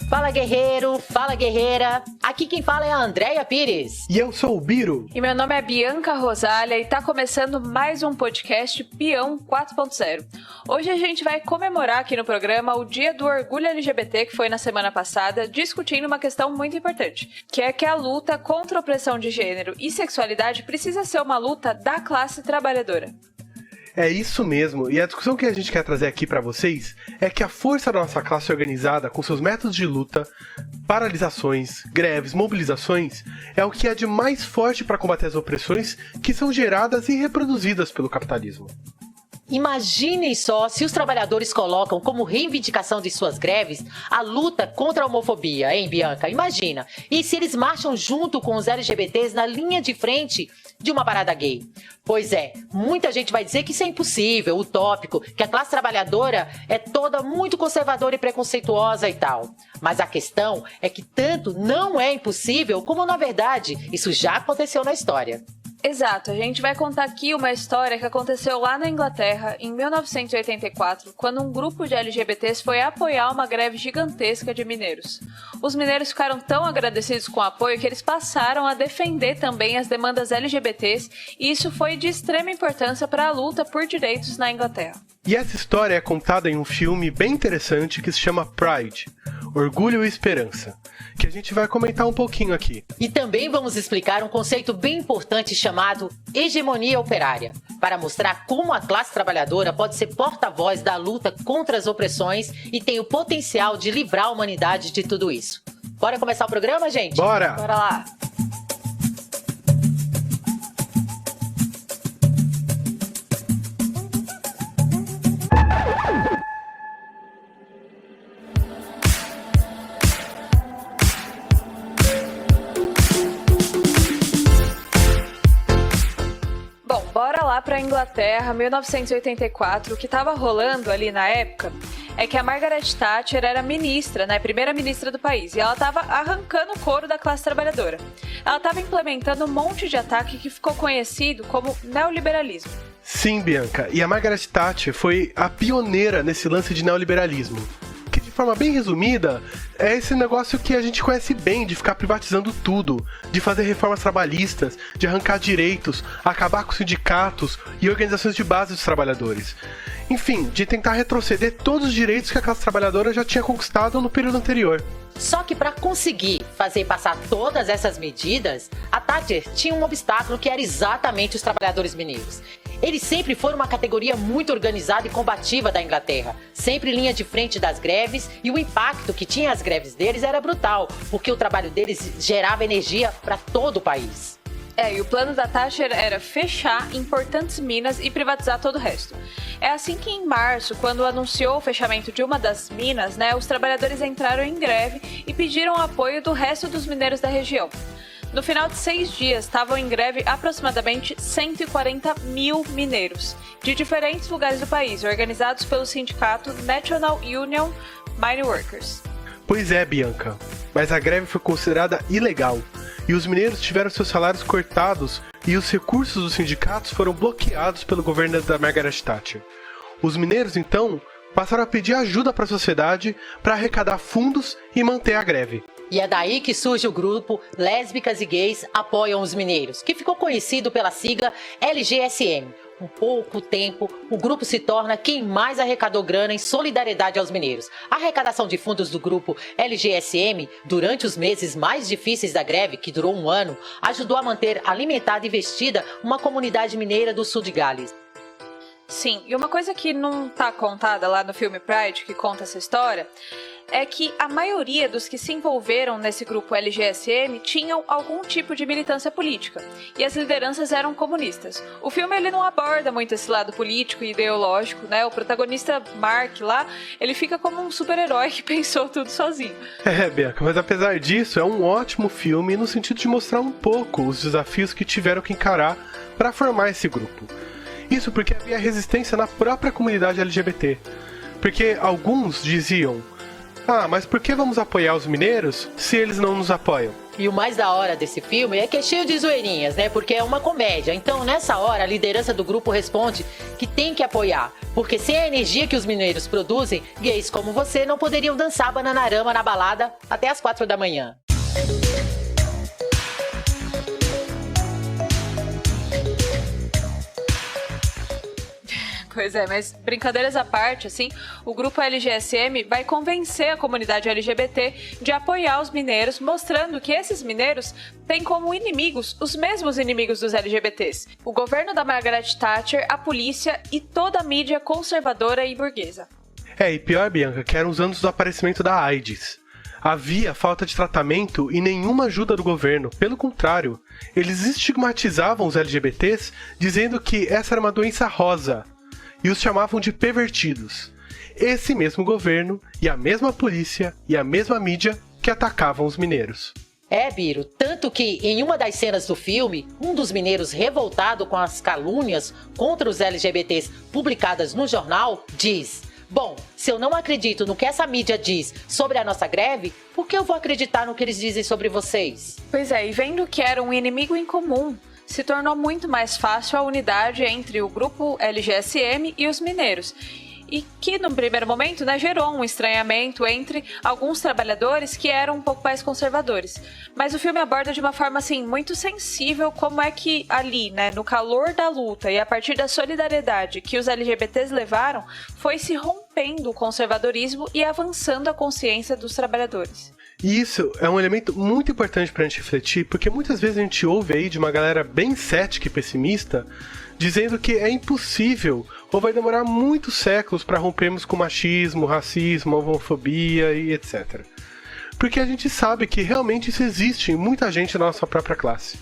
Fala guerreiro, fala guerreira, aqui quem fala é a Andréia Pires. E eu sou o Biro. E meu nome é Bianca Rosália e tá começando mais um podcast Peão 4.0. Hoje a gente vai comemorar aqui no programa o Dia do Orgulho LGBT, que foi na semana passada, discutindo uma questão muito importante, que é que a luta contra a opressão de gênero e sexualidade precisa ser uma luta da classe trabalhadora. É isso mesmo, e a discussão que a gente quer trazer aqui pra vocês é que a força da nossa classe organizada, com seus métodos de luta, paralisações, greves, mobilizações, é o que há de mais forte para combater as opressões que são geradas e reproduzidas pelo capitalismo. Imaginem só se os trabalhadores colocam como reivindicação de suas greves a luta contra a homofobia, hein, Bianca? Imagina! E se eles marcham junto com os LGBTs na linha de frente de uma parada gay? Pois é, muita gente vai dizer que isso é impossível, utópico, que a classe trabalhadora é toda muito conservadora e preconceituosa e tal. Mas a questão é que tanto não é impossível como, na verdade, isso já aconteceu na história. Exato, a gente vai contar aqui uma história que aconteceu lá na Inglaterra, em 1984, quando um grupo de LGBTs foi apoiar uma greve gigantesca de mineiros. Os mineiros ficaram tão agradecidos com o apoio que eles passaram a defender também as demandas LGBTs, e isso foi de extrema importância para a luta por direitos na Inglaterra. E essa história é contada em um filme bem interessante que se chama Pride, Orgulho e Esperança, que a gente vai comentar um pouquinho aqui. E também vamos explicar um conceito bem importante chamado hegemonia operária, para mostrar como a classe trabalhadora pode ser porta-voz da luta contra as opressões e tem o potencial de livrar a humanidade de tudo isso. Bora começar o programa, gente? Bora! Bora lá! Bora lá para a Inglaterra, 1984. O que estava rolando ali na época é que a Margaret Thatcher era ministra, né, primeira ministra do país, e ela estava arrancando o couro da classe trabalhadora. Ela estava implementando um monte de ataque que ficou conhecido como neoliberalismo. Sim, Bianca, e a Margaret Thatcher foi a pioneira nesse lance de neoliberalismo. Que, de forma bem resumida, é esse negócio que a gente conhece bem, de ficar privatizando tudo, de fazer reformas trabalhistas, de arrancar direitos, acabar com sindicatos e organizações de base dos trabalhadores. Enfim, de tentar retroceder todos os direitos que a classe trabalhadora já tinha conquistado no período anterior. Só que para conseguir fazer passar todas essas medidas, a Thatcher tinha um obstáculo que era exatamente os trabalhadores mineiros. Eles sempre foram uma categoria muito organizada e combativa da Inglaterra, sempre linha de frente das greves, e o impacto que tinha as greves deles era brutal, porque o trabalho deles gerava energia para todo o país. E o plano da Thatcher era fechar importantes minas e privatizar todo o resto. É assim que em março, quando anunciou o fechamento de uma das minas, né, os trabalhadores entraram em greve e pediram apoio do resto dos mineiros da região. No final de 6 dias, estavam em greve aproximadamente 140 mil mineiros, de diferentes lugares do país, organizados pelo sindicato National Union Mine Workers. Pois é, Bianca, mas a greve foi considerada ilegal, e os mineiros tiveram seus salários cortados e os recursos dos sindicatos foram bloqueados pelo governo da Margaret Thatcher. Os mineiros, então, passaram a pedir ajuda para a sociedade para arrecadar fundos e manter a greve. E é daí que surge o grupo Lésbicas e Gays Apoiam os Mineiros, que ficou conhecido pela sigla LGSM. Com pouco tempo, o grupo se torna quem mais arrecadou grana em solidariedade aos mineiros. A arrecadação de fundos do grupo LGSM, durante os meses mais difíceis da greve, que durou 1 ano, ajudou a manter alimentada e vestida uma comunidade mineira do sul de Gales. Sim, e uma coisa que não tá contada lá no filme Pride, que conta essa história, é que a maioria dos que se envolveram nesse grupo LGSM tinham algum tipo de militância política, e as lideranças eram comunistas. O filme ele não aborda muito esse lado político e ideológico, né? O protagonista Mark lá, ele fica como um super-herói que pensou tudo sozinho. Bianca, mas apesar disso, é um ótimo filme no sentido de mostrar um pouco os desafios que tiveram que encarar para formar esse grupo. Isso porque havia resistência na própria comunidade LGBT. Porque alguns diziam: Ah, mas por que vamos apoiar os mineiros se eles não nos apoiam? E o mais da hora desse filme é que é cheio de zoeirinhas, né? Porque é uma comédia. Então, nessa hora, a liderança do grupo responde que tem que apoiar. Porque sem a energia que os mineiros produzem, gays como você não poderiam dançar bananarama na balada até as 4 da manhã. Pois é, mas brincadeiras à parte, assim, o grupo LGSM vai convencer a comunidade LGBT de apoiar os mineiros, mostrando que esses mineiros têm como inimigos os mesmos inimigos dos LGBTs: o governo da Margaret Thatcher, a polícia e toda a mídia conservadora e burguesa. E pior, Bianca, que eram os anos do aparecimento da AIDS. Havia falta de tratamento e nenhuma ajuda do governo. Pelo contrário, eles estigmatizavam os LGBTs, dizendo que essa era uma doença rosa, e os chamavam de pervertidos. Esse mesmo governo, e a mesma polícia, e a mesma mídia que atacavam os mineiros. Biro, tanto que em uma das cenas do filme, um dos mineiros revoltado com as calúnias contra os LGBTs publicadas no jornal, diz: bom, se eu não acredito no que essa mídia diz sobre a nossa greve, por que eu vou acreditar no que eles dizem sobre vocês? Pois é, e vendo que era um inimigo em comum, se tornou muito mais fácil a unidade entre o grupo LGSM e os mineiros. E que, no primeiro momento, né, gerou um estranhamento entre alguns trabalhadores que eram um pouco mais conservadores. Mas o filme aborda de uma forma, assim, muito sensível como é que ali, né, no calor da luta e a partir da solidariedade que os LGBTs levaram, foi se rompendo o conservadorismo e avançando a consciência dos trabalhadores. E isso é um elemento muito importante pra gente refletir, porque muitas vezes a gente ouve aí de uma galera bem cética e pessimista, dizendo que é impossível ou vai demorar muitos séculos para rompermos com machismo, racismo, homofobia e etc. Porque a gente sabe que realmente isso existe em muita gente da nossa própria classe.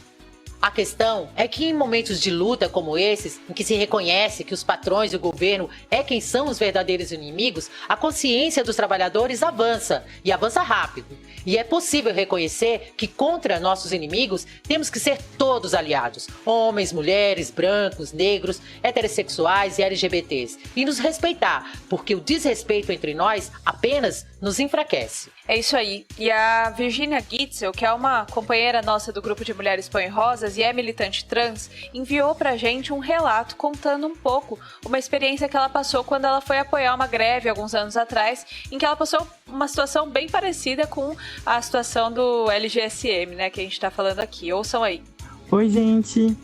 A questão é que em momentos de luta como esses, em que se reconhece que os patrões e o governo é quem são os verdadeiros inimigos, a consciência dos trabalhadores avança, e avança rápido. E é possível reconhecer que contra nossos inimigos temos que ser todos aliados, homens, mulheres, brancos, negros, heterossexuais e LGBTs, e nos respeitar, porque o desrespeito entre nós apenas nos enfraquece. É isso aí. E a Virginia Gitzel, que é uma companheira nossa do grupo de Mulheres Põe Rosas e é militante trans, enviou pra gente um relato contando um pouco uma experiência que ela passou quando ela foi apoiar uma greve alguns anos atrás, em que ela passou uma situação bem parecida com a situação do LGSM, né, que a gente tá falando aqui. Ouçam aí. Oi, gente.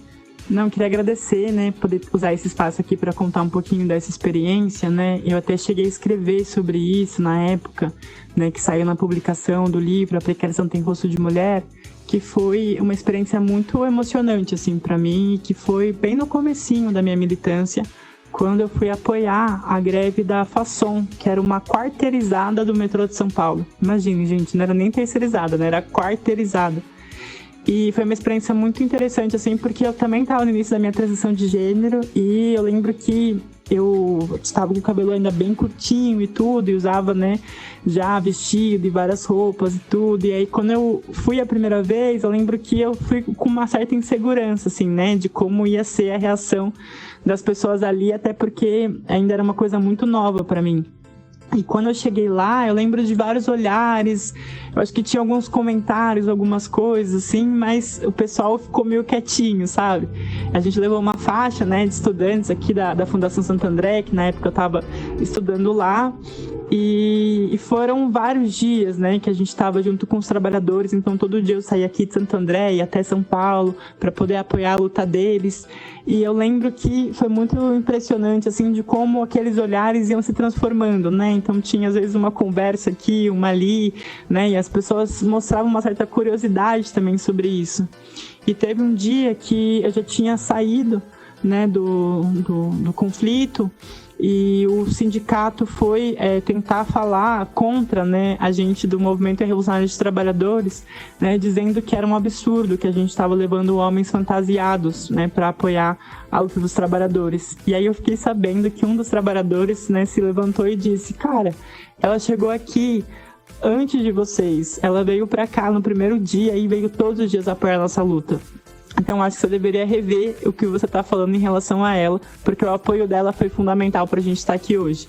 Não, queria agradecer, né, poder usar esse espaço aqui para contar um pouquinho dessa experiência, né. Eu até cheguei a escrever sobre isso na época, né, que saiu na publicação do livro A Precarização Tem Rosto de Mulher, que foi uma experiência muito emocionante, assim, para mim, e que foi bem no comecinho da minha militância, quando eu fui apoiar a greve da Fasson, que era uma quarteirizada do metrô de São Paulo. Imagine, gente, não era nem terceirizada, né, era quarteirizada. E foi uma experiência muito interessante, assim, porque eu também estava no início da minha transição de gênero e eu lembro que eu estava com o cabelo ainda bem curtinho e tudo, e usava, né, já vestido e várias roupas e tudo. E aí, quando eu fui a primeira vez, eu lembro que eu fui com uma certa insegurança, assim, né, de como ia ser a reação das pessoas ali, até porque ainda era uma coisa muito nova para mim. E quando eu cheguei lá, eu lembro de vários olhares, eu acho que tinha alguns comentários, algumas coisas, assim, mas o pessoal ficou meio quietinho, sabe? A gente levou uma faixa, né, de estudantes aqui da Fundação Santo André, que na época eu estava estudando lá, e foram vários dias, né, que a gente estava junto com os trabalhadores, então todo dia eu saía aqui de Santo André e ia até São Paulo para poder apoiar a luta deles. E eu lembro que foi muito impressionante, assim, de como aqueles olhares iam se transformando, né? Então tinha, às vezes, uma conversa aqui, uma ali, né? E as pessoas mostravam uma certa curiosidade também sobre isso. E teve um dia que eu já tinha saído, né, do conflito, e o sindicato foi tentar falar contra, né, a gente do Movimento Revolucionário dos Trabalhadores, né, dizendo que era um absurdo que a gente estava levando homens fantasiados, né, para apoiar a luta dos trabalhadores. E aí eu fiquei sabendo que um dos trabalhadores, né, se levantou e disse: cara, ela chegou aqui antes de vocês, ela veio para cá no primeiro dia e veio todos os dias apoiar a nossa luta. Então acho que você deveria rever o que você está falando em relação a ela, porque o apoio dela foi fundamental para a gente estar aqui hoje.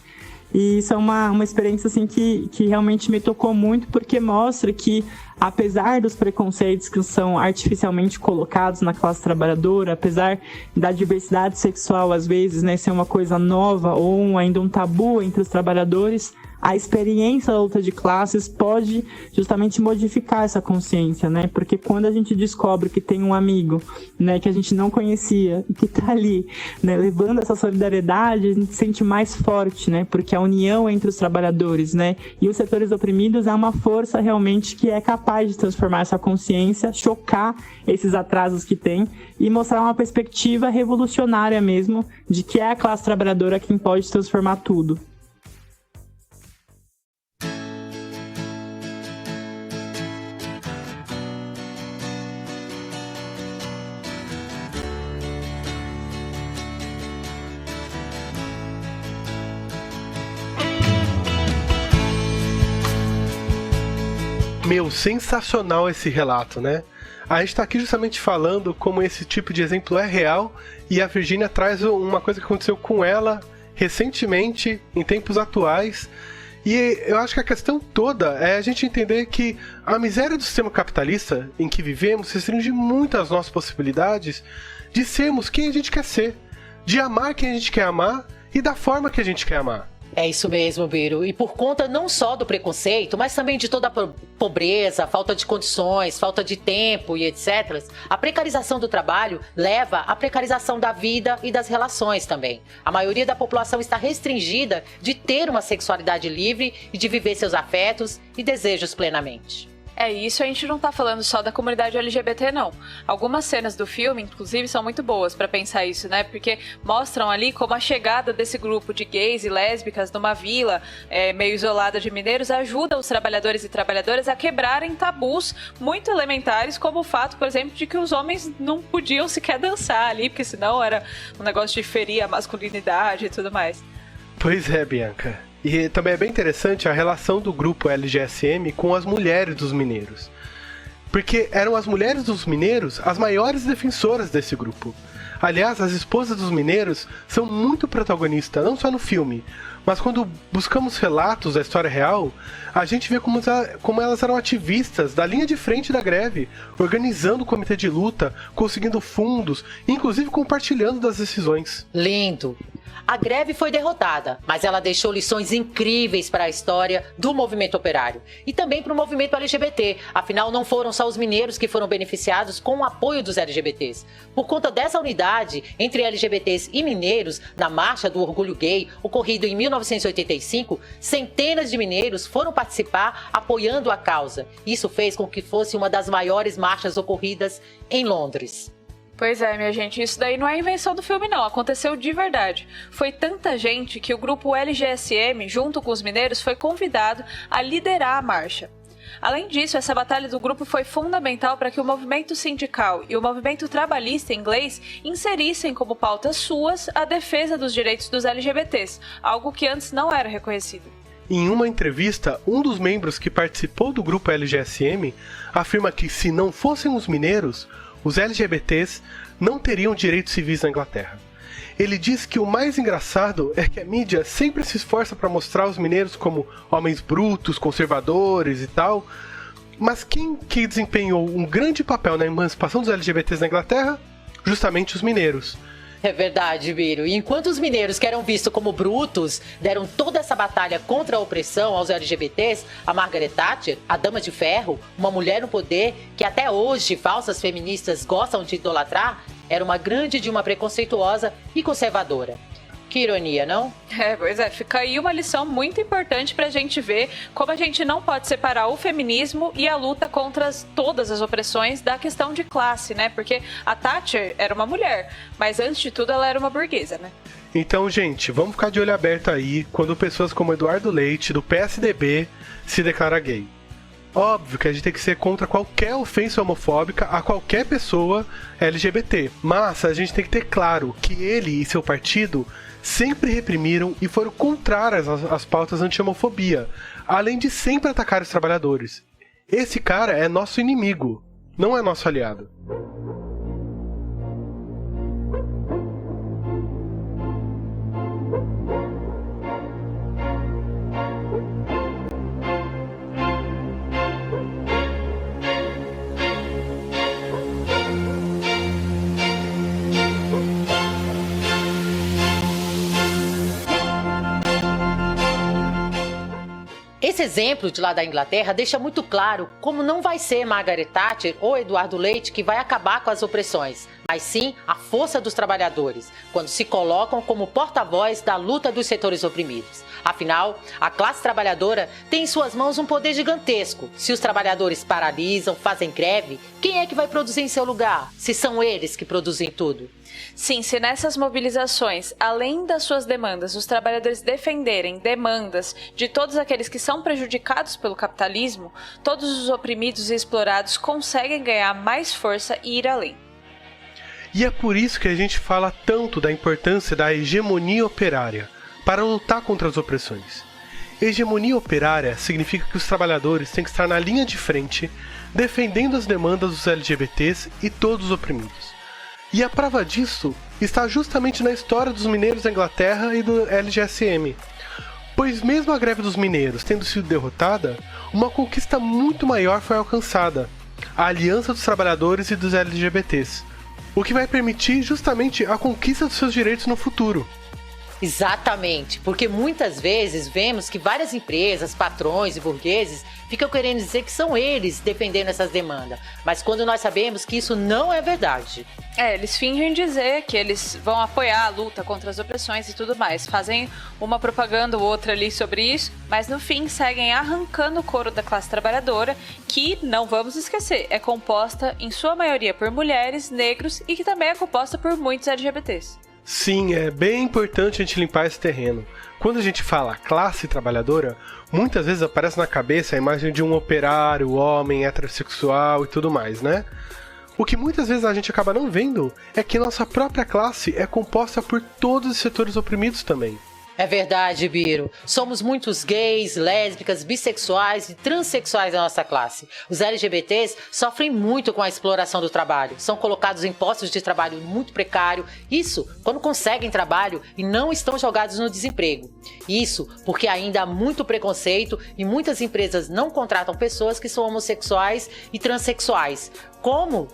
E isso é uma experiência assim, que realmente me tocou muito, porque mostra que, apesar dos preconceitos que são artificialmente colocados na classe trabalhadora, apesar da diversidade sexual, às vezes, né, ser uma coisa nova ou ainda um tabu entre os trabalhadores, a experiência da luta de classes pode justamente modificar essa consciência, né? Porque quando a gente descobre que tem um amigo, né, que a gente não conhecia, que tá ali, né, levando essa solidariedade, a gente se sente mais forte, né? Porque a união entre os trabalhadores, né, e os setores oprimidos é uma força realmente que é capaz de transformar essa consciência, chocar esses atrasos que tem e mostrar uma perspectiva revolucionária mesmo de que é a classe trabalhadora quem pode transformar tudo. Meu, sensacional esse relato, né? A gente tá aqui justamente falando como esse tipo de exemplo é real, e a Virgínia traz uma coisa que aconteceu com ela recentemente, em tempos atuais. E eu acho que a questão toda é a gente entender que a miséria do sistema capitalista em que vivemos restringe muito as nossas possibilidades de sermos quem a gente quer ser, de amar quem a gente quer amar e da forma que a gente quer amar. É isso mesmo, Biro. E por conta não só do preconceito, mas também de toda a pobreza, falta de condições, falta de tempo e etc., a precarização do trabalho leva à precarização da vida e das relações também. A maioria da população está restringida de ter uma sexualidade livre e de viver seus afetos e desejos plenamente. É isso, a gente não tá falando só da comunidade LGBT, não. Algumas cenas do filme, inclusive, são muito boas pra pensar isso, né? Porque mostram ali como a chegada desse grupo de gays e lésbicas numa vila meio isolada de mineiros ajuda os trabalhadores e trabalhadoras a quebrarem tabus muito elementares, como o fato, por exemplo, de que os homens não podiam sequer dançar ali, porque senão era um negócio de ferir a masculinidade e tudo mais. Pois é, Bianca. E também é bem interessante a relação do grupo LGSM com as mulheres dos mineiros. Porque eram as mulheres dos mineiros as maiores defensoras desse grupo. Aliás, as esposas dos mineiros são muito protagonistas, não só no filme, mas quando buscamos relatos da história real, a gente vê como elas eram ativistas da linha de frente da greve, organizando o comitê de luta, conseguindo fundos, inclusive compartilhando das decisões. Lindo! A greve foi derrotada, mas ela deixou lições incríveis para a história do movimento operário e também para o movimento LGBT. Afinal, não foram só os mineiros que foram beneficiados com o apoio dos LGBTs. Por conta dessa unidade entre LGBTs e mineiros, na Marcha do Orgulho Gay, ocorrido em 1985, centenas de mineiros foram participar apoiando a causa. Isso fez com que fosse uma das maiores marchas ocorridas em Londres. Pois é, minha gente, isso daí não é invenção do filme não, aconteceu de verdade. Foi tanta gente que o grupo LGSM, junto com os mineiros, foi convidado a liderar a marcha. Além disso, essa batalha do grupo foi fundamental para que o movimento sindical e o movimento trabalhista inglês inserissem como pautas suas a defesa dos direitos dos LGBTs, algo que antes não era reconhecido. Em uma entrevista, um dos membros que participou do grupo LGSM afirma que se não fossem os mineiros, os LGBTs não teriam direitos civis na Inglaterra. Ele diz que o mais engraçado é que a mídia sempre se esforça para mostrar os mineiros como homens brutos, conservadores e tal, mas quem que desempenhou um grande papel na emancipação dos LGBTs na Inglaterra? Justamente os mineiros. É verdade, Biro. E enquanto os mineiros, que eram vistos como brutos, deram toda essa batalha contra a opressão aos LGBTs, a Margaret Thatcher, a Dama de Ferro, uma mulher no poder que até hoje falsas feministas gostam de idolatrar, era uma grande Dilma preconceituosa e conservadora. Que ironia, não? Pois é, fica aí uma lição muito importante pra gente ver como a gente não pode separar o feminismo e a luta contra todas as opressões da questão de classe, né? Porque a Thatcher era uma mulher, mas antes de tudo ela era uma burguesa, né? Então, gente, vamos ficar de olho aberto aí quando pessoas como Eduardo Leite, do PSDB, se declaram gay. Óbvio que a gente tem que ser contra qualquer ofensa homofóbica a qualquer pessoa LGBT, mas a gente tem que ter claro que ele e seu partido sempre reprimiram e foram contrárias às pautas anti-homofobia, além de sempre atacar os trabalhadores. Esse cara é nosso inimigo, não é nosso aliado. Esse exemplo de lá da Inglaterra deixa muito claro como não vai ser Margaret Thatcher ou Eduardo Leite que vai acabar com as opressões, mas sim a força dos trabalhadores, quando se colocam como porta-voz da luta dos setores oprimidos. Afinal, a classe trabalhadora tem em suas mãos um poder gigantesco. Se os trabalhadores paralisam, fazem greve, quem é que vai produzir em seu lugar? Se são eles que produzem tudo. Sim, se nessas mobilizações, além das suas demandas, os trabalhadores defenderem demandas de todos aqueles que são prejudicados pelo capitalismo, todos os oprimidos e explorados conseguem ganhar mais força e ir além. E é por isso que a gente fala tanto da importância da hegemonia operária para lutar contra as opressões. Hegemonia operária significa que os trabalhadores têm que estar na linha de frente, defendendo as demandas dos LGBTs e todos os oprimidos. E a prova disso está justamente na história dos mineiros da Inglaterra e do LGSM. Pois mesmo a greve dos mineiros tendo sido derrotada, uma conquista muito maior foi alcançada: a aliança dos trabalhadores e dos LGBTs, o que vai permitir justamente a conquista dos seus direitos no futuro. Exatamente, porque muitas vezes vemos que várias empresas, patrões e burgueses ficam querendo dizer que são eles defendendo essas demandas, mas quando nós sabemos que isso não é verdade. Eles fingem dizer que eles vão apoiar a luta contra as opressões e tudo mais, fazem uma propaganda ou outra ali sobre isso, mas no fim seguem arrancando o couro da classe trabalhadora, que, não vamos esquecer, é composta em sua maioria por mulheres, negros e que também é composta por muitos LGBTs. Sim, é bem importante a gente limpar esse terreno. Quando a gente fala classe trabalhadora, muitas vezes aparece na cabeça a imagem de um operário, homem, heterossexual e tudo mais, né? O que muitas vezes a gente acaba não vendo é que nossa própria classe é composta por todos os setores oprimidos também. É verdade, Biro. Somos muitos gays, lésbicas, bissexuais e transexuais da nossa classe. Os LGBTs sofrem muito com a exploração do trabalho. São colocados em postos de trabalho muito precário. Isso quando conseguem trabalho e não estão jogados no desemprego. Isso porque ainda há muito preconceito e muitas empresas não contratam pessoas que são homossexuais e transexuais. Como,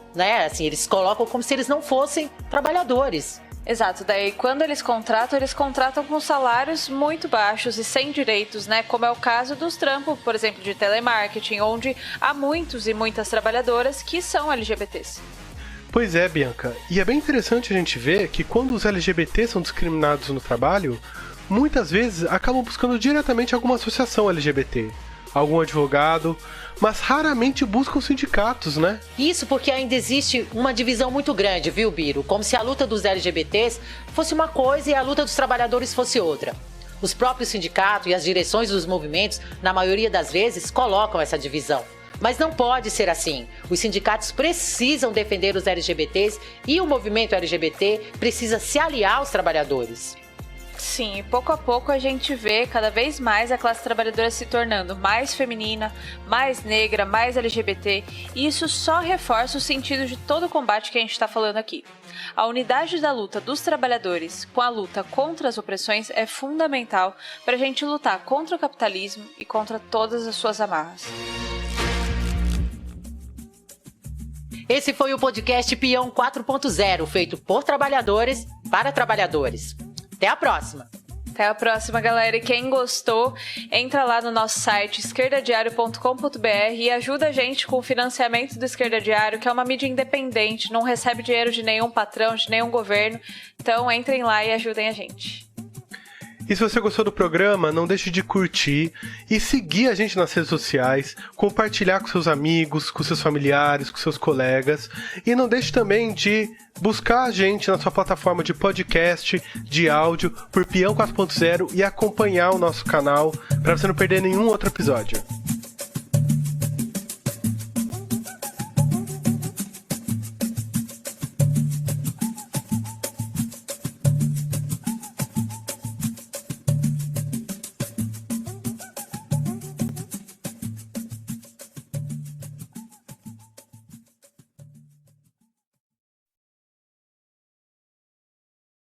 eles colocam como se eles não fossem trabalhadores. Exato, daí quando eles contratam com salários muito baixos e sem direitos, como é o caso dos trampos, por exemplo, de telemarketing, onde há muitos e muitas trabalhadoras que são LGBTs. Pois é, Bianca, e é bem interessante a gente ver que quando os LGBTs são discriminados no trabalho, muitas vezes acabam buscando diretamente alguma associação LGBT, algum advogado, mas raramente buscam sindicatos, né? Isso porque ainda existe uma divisão muito grande, viu, Biro? Como se a luta dos LGBTs fosse uma coisa e a luta dos trabalhadores fosse outra. Os próprios sindicatos e as direções dos movimentos, na maioria das vezes, colocam essa divisão. Mas não pode ser assim. Os sindicatos precisam defender os LGBTs e o movimento LGBT precisa se aliar aos trabalhadores. Sim, pouco a pouco a gente vê cada vez mais a classe trabalhadora se tornando mais feminina, mais negra, mais LGBT, e isso só reforça o sentido de todo o combate que a gente está falando aqui. A unidade da luta dos trabalhadores com a luta contra as opressões é fundamental para a gente lutar contra o capitalismo e contra todas as suas amarras. Esse foi o podcast Peão 4.0, feito por trabalhadores para trabalhadores. Até a próxima! Até a próxima, galera. E quem gostou, entra lá no nosso site esquerdadiario.com.br e ajuda a gente com o financiamento do Esquerda Diário, que é uma mídia independente, não recebe dinheiro de nenhum patrão, de nenhum governo. Então entrem lá e ajudem a gente. E se você gostou do programa, não deixe de curtir e seguir a gente nas redes sociais, compartilhar com seus amigos, com seus familiares, com seus colegas. E não deixe também de buscar a gente na sua plataforma de podcast, de áudio, por Peão 4.0 e acompanhar o nosso canal para você não perder nenhum outro episódio.